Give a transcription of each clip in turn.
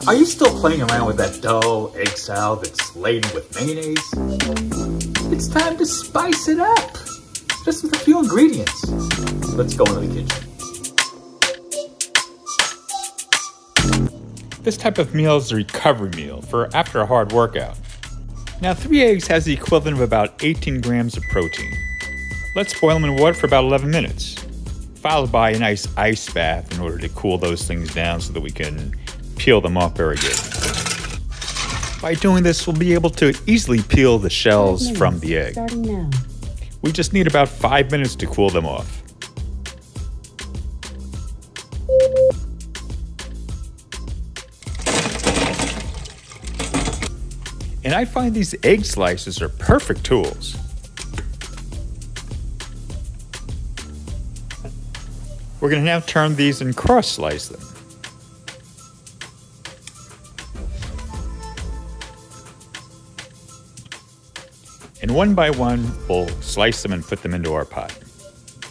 Are you still playing around with that dull egg salad that's laden with mayonnaise? It's time to spice it up, just with a few ingredients. Let's go into the kitchen. This type of meal is a recovery meal for after a hard workout. Now 3 eggs has the equivalent of about 18 grams of protein. Let's boil them in water for about 11 minutes, followed by a nice ice bath in order to cool those things down so that we can peel them off very good. By doing this, we'll be able to easily peel the shells from the egg. Starting now. We just need about 5 minutes to cool them off. And I find these egg slices are perfect tools. We're going to now turn these and cross-slice them. And one by one, we'll slice them and put them into our pot.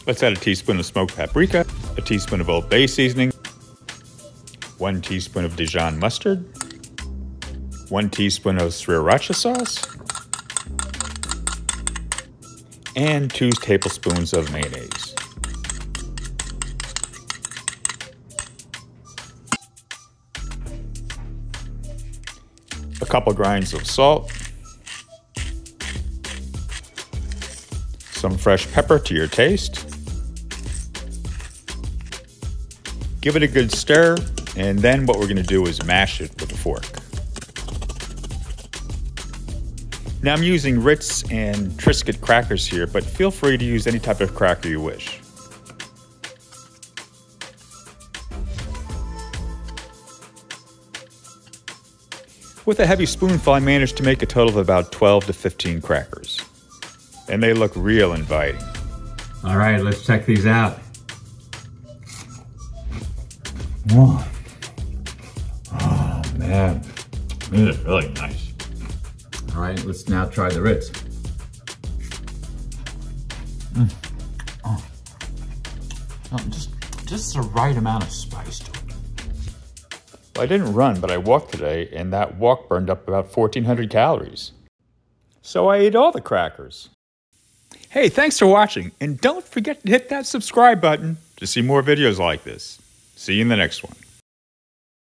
Let's add a teaspoon of smoked paprika, a teaspoon of Old Bay seasoning, 1 teaspoon of Dijon mustard, 1 teaspoon of Sriracha sauce, and 2 tablespoons of mayonnaise. A couple grinds of salt, some fresh pepper to your taste. Give it a good stir, and then what we're going to do is mash it with a fork. Now I'm using Ritz and Triscuit crackers here, but feel free to use any type of cracker you wish. With a heavy spoonful, I managed to make a total of about 12 to 15 crackers. And they look real inviting. All right, let's check these out. Oh man, this is really nice. All right, let's now try the Ritz. Just the right amount of spice to it. Well, I didn't run, but I walked today, and that walk burned up about 1,400 calories. So I ate all the crackers. Hey, thanks for watching, and don't forget to hit that subscribe button to see more videos like this. See you in the next one.